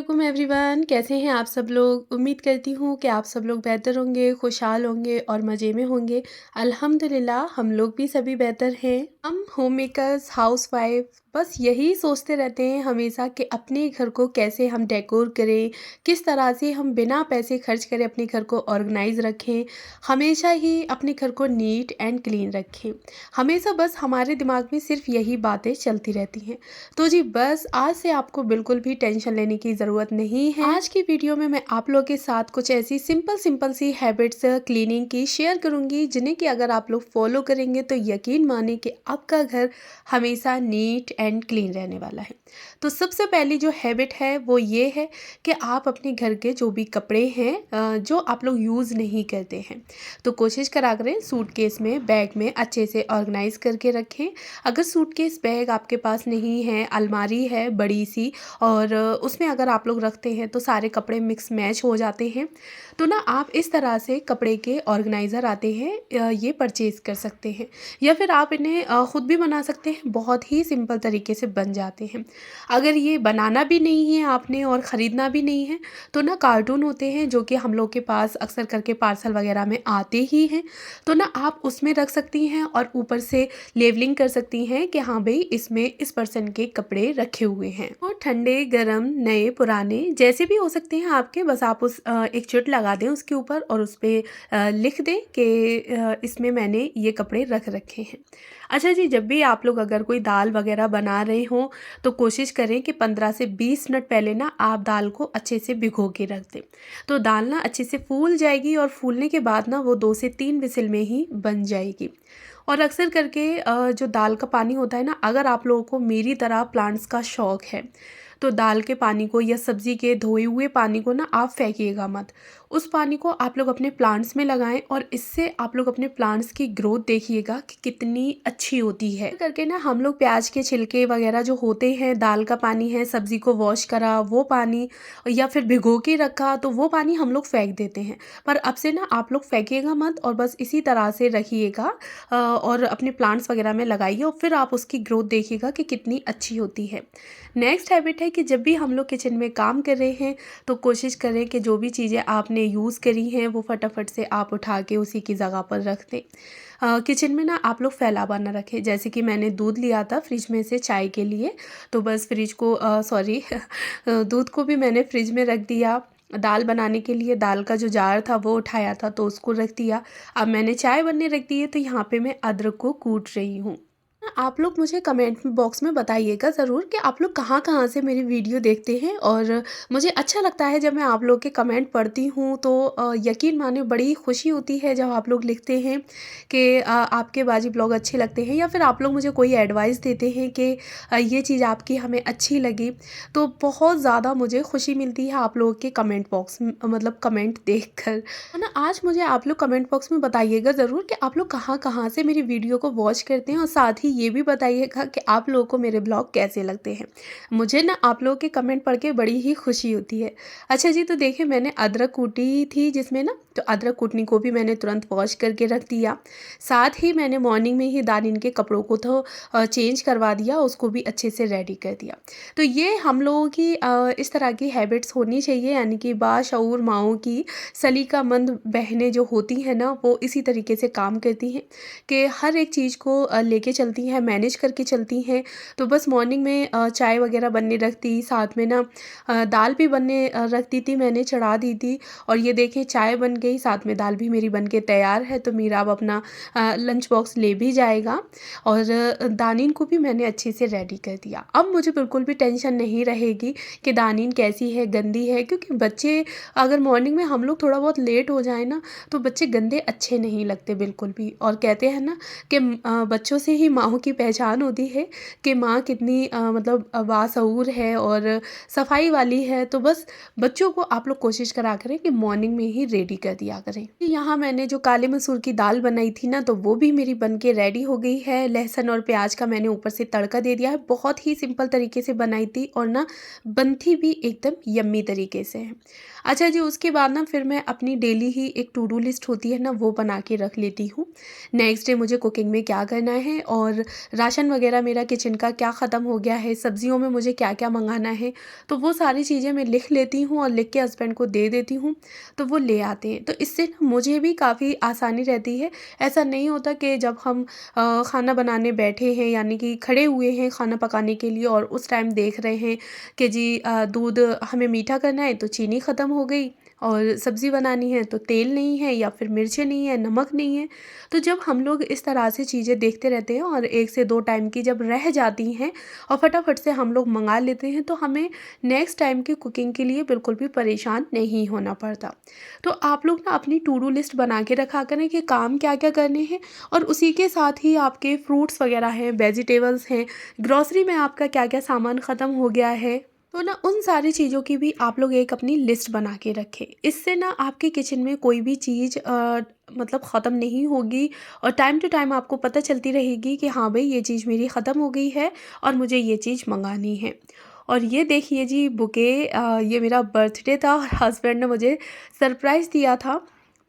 वालेकुम एवरीवन, कैसे हैं आप सब लोग। उम्मीद करती हूँ कि आप सब लोग बेहतर होंगे, खुशहाल होंगे और मज़े में होंगे। अल्हम्दुलिल्लाह हम लोग भी सभी बेहतर हैं। हम होम मेकर्स, हाउसवाइफ बस यही सोचते रहते हैं हमेशा कि अपने घर को कैसे हम डेकोर करें, किस तरह से हम बिना पैसे खर्च करे अपने घर को ऑर्गेनाइज रखें, हमेशा ही अपने घर को नीट एंड क्लीन रखें। हमेशा बस हमारे दिमाग में सिर्फ यही बातें चलती रहती हैं। तो जी बस आज से आपको बिल्कुल भी टेंशन लेने की ज़रूरत नहीं है। आज की वीडियो में मैं आप लोगों के साथ कुछ ऐसी सिंपल सिंपल सी हैबिट्स क्लीनिंग की शेयर करूंगी, जिन्हें कि अगर आप लोग फॉलो करेंगे तो यकीन माने कि आपका घर हमेशा नीट एंड क्लीन रहने वाला है। तो सबसे पहली जो हैबिट है वो ये है कि आप अपने घर के जो भी कपड़े हैं जो आप लोग यूज़ नहीं करते हैं, तो कोशिश करा करें सूटकेस में, बैग में अच्छे से ऑर्गेनाइज करके रखें। अगर सूटकेस बैग आपके पास नहीं है, अलमारी है बड़ी सी और उसमें अगर आप लोग रखते हैं तो सारे कपड़े मिक्स मैच हो जाते हैं, तो ना आप इस तरह से कपड़े के ऑर्गेनाइज़र आते हैं, ये परचेज़ कर सकते हैं या फिर आप इन्हें ख़ुद भी बना सकते हैं। बहुत ही सिंपल तरीके से बन जाते हैं। अगर ये बनाना भी नहीं है आपने और ख़रीदना भी नहीं है, तो ना कार्टून होते हैं जो कि हम लोग के पास अक्सर करके पार्सल वगैरह में आते ही हैं, तो ना आप उसमें रख सकती हैं और ऊपर से लेवलिंग कर सकती हैं कि हाँ भाई इसमें इस पर्सन के कपड़े रखे हुए हैं। और ठंडे, गरम, नए, पुराने जैसे भी हो सकते हैं आपके, बस आप उस एक चिट लगा दें उसके ऊपर और उस पर लिख दें कि इसमें मैंने ये कपड़े रख रखे हैं। अच्छा जी, जब भी आप लोग अगर कोई दाल वगैरह बना रहे हों तो कोशिश करें कि 15 से 20 मिनट पहले ना आप दाल को अच्छे से भिगो के रख दें, तो दाल ना अच्छे से फूल जाएगी और फूलने के बाद ना वो 2 से 3 विसिल में ही बन जाएगी। और अक्सर करके जो दाल का पानी होता है ना, अगर आप लोगों को मेरी तरह प्लांट्स का शौक़ है तो दाल के पानी को या सब्ज़ी के धोए हुए पानी को ना आप फेंकिएगा मत। उस पानी को आप लोग अपने प्लांट्स में लगाएं और इससे आप लोग अपने प्लांट्स की ग्रोथ देखिएगा कि कितनी अच्छी होती है। करके ना हम लोग प्याज के छिलके वगैरह जो होते हैं, दाल का पानी है, सब्ज़ी को वॉश करा वो पानी या फिर भिगो के रखा तो वो पानी हम लोग फेंक देते हैं। पर अब से ना आप लोग फेंकिएगा मत और बस इसी तरह से रखिएगा और अपने प्लांट्स वगैरह में लगाइए और फिर आप उसकी ग्रोथ देखिएगा कि कितनी अच्छी होती है। नेक्स्ट हैबिट है कि जब भी हम लोग किचन में काम कर रहे हैं तो कोशिश करें कि जो भी चीज़ें आपने यूज़ करी हैं वो फटाफट से आप उठा के उसी की जगह पर रख दें। किचन में ना आप लोग फैलावा ना रखें। जैसे कि मैंने दूध लिया था फ्रिज में से चाय के लिए, तो बस फ्रिज को सॉरी दूध को भी मैंने फ्रिज में रख दिया। दाल बनाने के लिए दाल का जो जार था वो उठाया था तो उसको रख दिया। अब मैंने चाय बनने रख दी है तो यहाँ पे मैं अदरक को कूट रही हूँ। आप लोग मुझे कमेंट बॉक्स में बताइएगा ज़रूर कि आप लोग कहाँ कहाँ से मेरी वीडियो देखते हैं, और मुझे अच्छा लगता है जब मैं आप लोग के कमेंट पढ़ती हूँ तो यकीन माने बड़ी खुशी होती है जब आप लोग लिखते हैं कि आपके बाजी ब्लॉग अच्छे लगते हैं या फिर आप लोग मुझे कोई एडवाइस देते हैं कि ये चीज़ आपकी हमें अच्छी लगी, तो बहुत ज़्यादा मुझे खुशी मिलती है आप लोगों के कमेंट बॉक्स मतलब कमेंट देख कर। है ना, आज मुझे आप लोग कमेंट बॉक्स में बताइएगा ज़रूर कि आप लोग कहाँ कहाँ से मेरी वीडियो को वॉच करते हैं और साथ ही ये भी बताइएगा कि आप लोगों को मेरे ब्लॉग कैसे लगते हैं। मुझे ना आप लोगों के कमेंट पढ़ के बड़ी ही खुशी होती है। अच्छा जी, तो देखिए मैंने अदरक कूटी थी जिसमें ना, तो अदरक कूटनी को भी मैंने तुरंत वॉश करके रख दिया। साथ ही मैंने मॉर्निंग में ही दानिन के कपड़ों को तो चेंज करवा दिया, उसको भी अच्छे से रेडी कर दिया। तो ये हम लोगों की इस तरह की हैबिट्स होनी चाहिए, यानी कि बाशऊर माओं की सलीकामंद बहनें जो होती हैं ना, वो इसी तरीके से काम करती हैं कि हर एक चीज़ को लेके चलती हैं, मैनेज करके चलती हैं। तो बस मॉर्निंग में चाय वगैरह बनने रखती, साथ में ना दाल भी बनने रख दी थी, मैंने चढ़ा दी थी। और ये देखें चाय बन गई, साथ में दाल भी मेरी बन के तैयार है। तो मीरा अब अपना लंच बॉक्स ले भी जाएगा और दानिन को भी मैंने अच्छे से रेडी कर दिया। अब मुझे बिल्कुल भी टेंशन नहीं रहेगी कि दानिन कैसी है, गंदी है, क्योंकि बच्चे अगर मॉर्निंग में हम लोग थोड़ा बहुत लेट हो जाए ना तो बच्चे गंदे अच्छे नहीं लगते बिल्कुल भी। और कहते हैं ना कि बच्चों से ही माँ की पहचान होती है कि माँ कितनी मतलब बाशऊर है और सफाई वाली है। तो बस बच्चों को आप लोग कोशिश करा करें कि मॉर्निंग में ही रेडी कर दिया करें। यहाँ मैंने जो काले मसूर की दाल बनाई थी ना, तो वो भी मेरी बन के रेडी हो गई है। लहसुन और प्याज का मैंने ऊपर से तड़का दे दिया है। बहुत ही सिंपल तरीके से बनाई थी और ना बनती भी एकदम यम्मी तरीके से है। अच्छा जी, उसके बाद ना फिर मैं अपनी डेली ही एक टू डू लिस्ट होती है ना वो बना के रख लेती हूँ। नेक्स्ट डे मुझे कुकिंग में क्या करना है और राशन वगैरह मेरा किचन का क्या ख़त्म हो गया है, सब्जियों में मुझे क्या-क्या मँगाना है, तो वो सारी चीज़ें मैं लिख लेती हूँ और लिख के हस्बैंड को दे देती हूँ, तो वो ले आते हैं। तो इससे ना मुझे भी काफ़ी आसानी रहती है। ऐसा नहीं होता कि जब हम खाना बनाने बैठे हैं यानी कि खड़े हुए हैं खाना पकाने के लिए और उस टाइम देख रहे हैं कि जी दूध हमें मीठा करना है तो चीनी ख़त्म हो गई और सब्ज़ी बनानी है तो तेल नहीं है या फिर मिर्चें नहीं है, नमक नहीं है। तो जब हम लोग इस तरह से चीज़ें देखते रहते हैं और 1 से 2 टाइम की जब रह जाती हैं और फटाफट से हम लोग मँगा लेते हैं तो हमें नेक्स्ट टाइम की कुकिंग के लिए बिल्कुल भी परेशान नहीं होना पड़ता। तो आप लोग ना अपनी टू डू लिस्ट बना के रखा करें कि काम क्या-क्या करने हैं और उसी के साथ ही आपके फ्रूट्स वग़ैरह हैं, वेजिटेबल्स हैं, ग्रोसरी में आपका क्या-क्या सामान ख़त्म हो गया है, तो ना उन सारी चीज़ों की भी आप लोग एक अपनी लिस्ट बना के रखें। इससे ना आपके किचन में कोई भी चीज़ मतलब ख़त्म नहीं होगी और टाइम टू टाइम आपको पता चलती रहेगी कि हाँ भई ये चीज़ मेरी ख़त्म हो गई है और मुझे ये चीज़ मँगानी है। और ये देखिए जी बुके ये मेरा बर्थडे था और हस्बैंड ने मुझे सरप्राइज़ दिया था।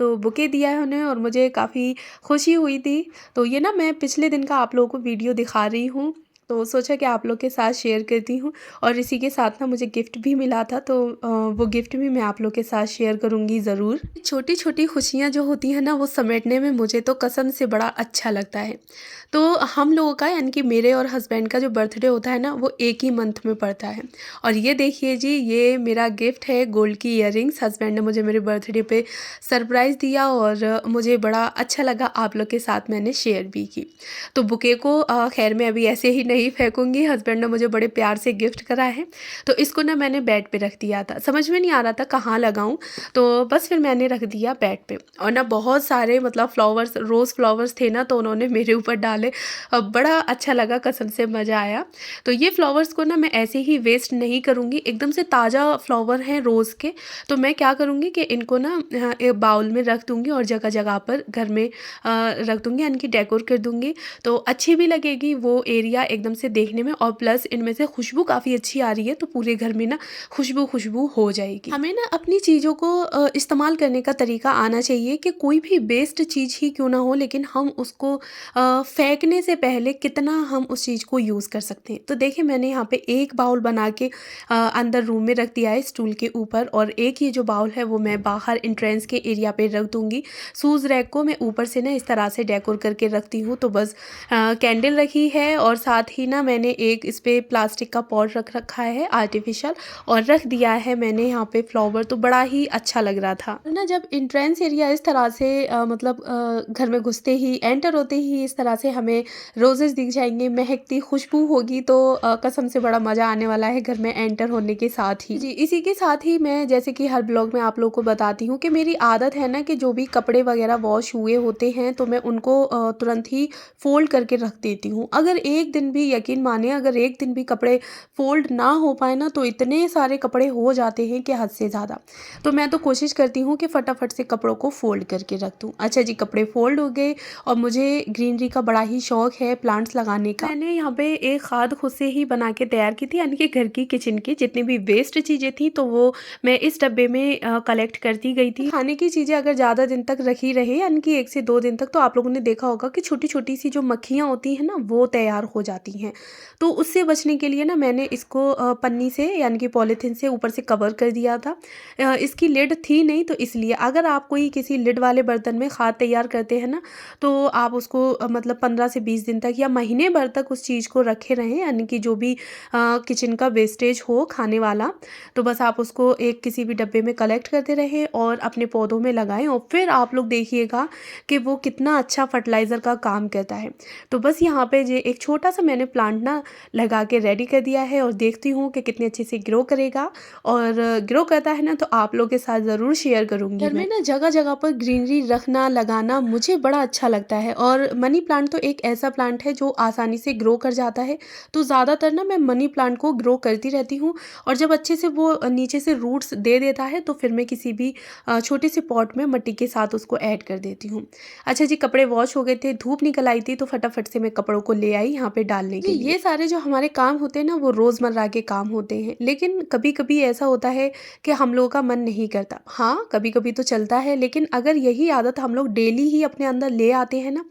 तो बुके दिया है उन्हें और मुझे काफ़ी खुशी हुई थी। तो ये ना मैं पिछले दिन का आप लोगों को वीडियो दिखा रही हूँ। तो सोचा कि आप लोग के साथ शेयर करती हूँ और इसी के साथ ना मुझे गिफ्ट भी मिला था तो वो गिफ्ट भी मैं आप लोग के साथ शेयर करूँगी ज़रूर। छोटी-छोटी खुशियाँ जो होती हैं ना वो समेटने में मुझे तो कसम से बड़ा अच्छा लगता है। तो हम लोगों का यानी कि मेरे और हस्बैंड का जो बर्थडे होता है ना वो एक ही मंथ में पड़ता है। और ये देखिए जी ये मेरा गिफ्ट है गोल्ड की इयररिंग्स हस्बैंड ने मुझे मेरे बर्थडे पे सरप्राइज़ दिया और मुझे बड़ा अच्छा लगा आप लोग के साथ मैंने शेयर भी की। तो बुके को ख़ैर मैं अभी ऐसे ही नहीं फेंकूँगी, हस्बैंड ने मुझे बड़े प्यार से गिफ्ट करा है। तो इसको ना मैंने बेड पे रख दिया था, समझ में नहीं आ रहा था कहाँ लगाऊँ, तो बस फिर मैंने रख दिया बेड पे और ना बहुत सारे मतलब फ्लावर्स रोज़ फ्लावर्स थे ना तो उन्होंने मेरे ऊपर डाले। बड़ा अच्छा लगा कसम से मज़ा आया। तो ये फ्लावर्स को ना मैं ऐसे ही वेस्ट नहीं करूँगी, एकदम से ताज़ा फ्लावर हैं रोज़ के, तो मैं क्या करूँगी कि इनको ना एक बाउल में रख दूँगी और जगह-जगह पर घर में रख दूँगी यानी कि डेकोर कर दूँगी। तो अच्छी भी लगेगी वो एरिया एकदम से देखने में और प्लस इनमें से खुशबू काफ़ी अच्छी आ रही है तो पूरे घर में ना खुशबू हो जाएगी। हमें ना अपनी चीज़ों को इस्तेमाल करने का तरीका आना चाहिए कि कोई भी वेस्ट चीज़ ही क्यों ना हो लेकिन हम उसको फेंकने से पहले कितना हम उस चीज़ को यूज़ कर सकते हैं। तो देखिए मैंने यहाँ पे एक बाउल बना के अंदर रूम में रख दिया है स्टूल के ऊपर और एक ये जो बाउल है वो मैं बाहर एंट्रेंस के एरिया पे रख दूँगी। शूज़ रैक को मैं ऊपर से ना इस तरह से डेकोर करके रखती हूँ तो बस कैंडल रखी है और साथ ही ना मैंने एक इस पे प्लास्टिक का पॉट रख रखा है आर्टिफिशियल और रख दिया है मैंने यहाँ पे फ्लावर तो बड़ा ही अच्छा लग रहा था। ना जब एंट्रेंस एरिया इस तरह से मतलब घर में घुसते ही एंटर होते ही इस तरह से हमें रोजेस दिख जाएंगे, महकती खुशबू होगी तो कसम से बड़ा मज़ा आने वाला है घर में एंटर होने के साथ ही। जी इसी के साथ ही मैं जैसे कि हर ब्लॉग में आप लोग को बताती हूँ कि मेरी आदत है ना कि जो भी कपड़े वगैरह वॉश हुए होते हैं तो मैं उनको तुरंत ही फ़ोल्ड करके रख देती हूँ। अगर एक दिन भी यकीन मानिए अगर एक दिन भी कपड़े फ़ोल्ड ना हो पाए ना तो इतने सारे कपड़े हो जाते हैं कि हद से ज़्यादा। तो मैं तो कोशिश करती हूँ कि फटाफट से कपड़ों को फ़ोल्ड करके रख दूँ। अच्छा जी कपड़े फ़ोल्ड हो गए और मुझे ग्रीनरी का बड़ा ही शौक है प्लांट्स लगाने का। मैंने यहाँ पे एक खाद खुद से ही बना के तैयार की थी यानी कि घर की किचन की जितनी भी वेस्ट चीज़ें थी तो वो मैं इस डब्बे में कलेक्ट करती गई थी। खाने की चीज़ें अगर ज़्यादा दिन तक रखी रहे यानी कि 1 से 2 दिन तक तो आप लोगों ने देखा होगा कि छोटी-छोटी सी जो मक्खियाँ होती हैं ना वो तैयार हो जाती हैं। तो उससे बचने के लिए ना मैंने इसको पन्नी से यानी कि पॉलीथीन से ऊपर से कवर कर दिया था। इसकी लिड थी नहीं तो इसलिए अगर आप कोई किसी लिड वाले बर्तन में खाद तैयार करते हैं ना तो आप उसको मतलब 15 से 20 दिन तक या महीने भर तक उस चीज़ को रखे रहें यानी कि जो भी किचन का वेस्टेज हो खाने वाला तो बस आप उसको एक किसी भी डब्बे में कलेक्ट करते रहें और अपने पौधों में लगाएं और फिर आप लोग देखिएगा कि वो कितना अच्छा फर्टिलाइज़र का काम करता है। तो बस यहाँ पे जो एक छोटा सा मैंने प्लांट ना लगा के रेडी कर दिया है और देखती हूँ कि कितने अच्छे से ग्रो करेगा और ग्रो करता है ना तो आप लोगों के साथ ज़रूर शेयर करूँगी। घर में ना जगह जगह पर ग्रीनरी रखना लगाना मुझे बड़ा अच्छा लगता है और मनी प्लांट तो एक ऐसा प्लांट है जो आसानी से ग्रो कर जाता है तो ज़्यादातर ना मैं मनी प्लांट को ग्रो करती रहती हूँ और जब अच्छे से वो नीचे से रूट्स दे देता है तो फिर मैं किसी भी छोटे से पॉट में मिट्टी के साथ उसको ऐड कर देती हूँ। अच्छा जी कपड़े वॉश हो गए थे, धूप निकल आई थी तो फटाफट से मैं कपड़ों को ले आई यहाँ पे डालने डालने के लिए। ये सारे जो हमारे काम होते हैं ना वो रोज़मर्रा के काम होते हैं, लेकिन कभी कभी ऐसा होता है कि हम लोगों का मन नहीं करता। हाँ, कभी कभी तो चलता है, लेकिन अगर यही आदत हम लोग डेली ही अपने अंदर ले आते हैं ना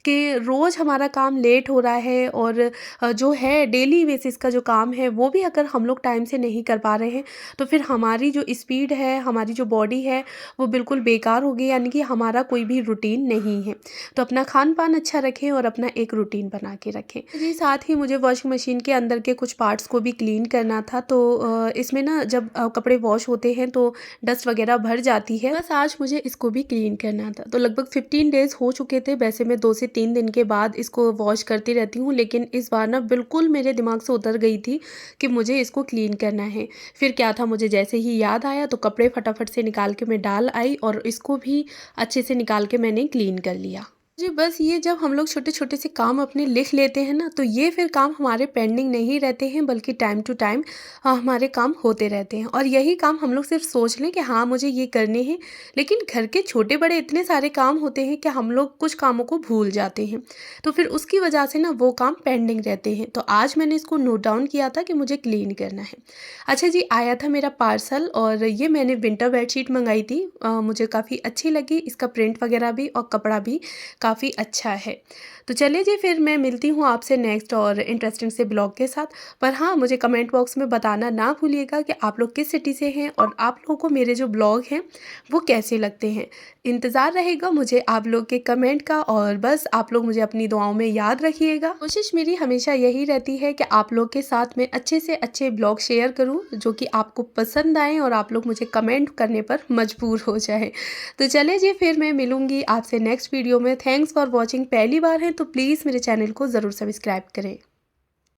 कि रोज़ हमारा काम लेट हो रहा है और जो है डेली बेसिस का जो काम है वो भी अगर हम लोग टाइम से नहीं कर पा रहे हैं, तो फिर हमारी जो स्पीड है, हमारी जो बॉडी है वो बिल्कुल बेकार होगी, यानी कि हमारा कोई भी रूटीन नहीं है। तो अपना खान पान अच्छा रखें और अपना एक रूटीन बना के रखें जी। साथ ही मुझे वॉशिंग मशीन के अंदर के कुछ पार्ट्स को भी क्लीन करना था, तो इसमें ना जब कपड़े वॉश होते हैं तो डस्ट वगैरह भर जाती है, बस आज मुझे इसको भी क्लीन करना था। तो लगभग 15 डेज़ हो चुके थे, वैसे मैं 2 से 3 दिन के बाद इसको वॉश करती रहती हूँ, लेकिन इस बार ना बिल्कुल मेरे दिमाग से उतर गई थी कि मुझे इसको क्लीन करना है। फिर क्या था, मुझे जैसे ही याद आया तो कपड़े फटाफट से निकाल के मैं डाल आई और इसको भी अच्छे से निकाल के मैंने क्लीन कर लिया जी। बस ये जब हम लोग छोटे छोटे से काम अपने लिख लेते हैं ना, तो ये फिर काम हमारे पेंडिंग नहीं रहते हैं, बल्कि टाइम टू टाइम हमारे काम होते रहते हैं। और यही काम हम लोग सिर्फ सोच लें कि हाँ मुझे ये करने हैं, लेकिन घर के छोटे बड़े इतने सारे काम होते हैं कि हम लोग कुछ कामों को भूल जाते हैं, तो फिर उसकी वजह से ना वो काम पेंडिंग रहते हैं। तो आज मैंने इसको नोट डाउन किया था कि मुझे क्लीन करना है। अच्छा जी, आया था मेरा पार्सल और ये मैंने विंटर बेडशीट मंगाई थी। मुझे काफ़ी अच्छी लगी, इसका प्रिंट वगैरह भी और कपड़ा भी काफ़ी अच्छा है। तो चलिए जी, फिर मैं मिलती हूँ आपसे नेक्स्ट और इंटरेस्टिंग से ब्लॉग के साथ। पर हाँ, मुझे कमेंट बॉक्स में बताना ना भूलिएगा कि आप लोग किस सिटी से हैं और आप लोगों को मेरे जो ब्लॉग हैं वो कैसे लगते हैं। इंतज़ार रहेगा मुझे आप लोग के कमेंट का, और बस आप लोग मुझे अपनी दुआओं में याद रखिएगा। कोशिश मेरी हमेशा यही रहती है कि आप लोग के साथ में अच्छे से अच्छे ब्लॉग शेयर करूँ जो कि आपको पसंद आए और आप लोग मुझे कमेंट करने पर मजबूर हो जाए। तो चले जी, फिर मैं मिलूँगी आपसे नेक्स्ट वीडियो में। Thanks for watching. पहली बार है तो प्लीज़ मेरे चैनल को ज़रूर सब्सक्राइब करें।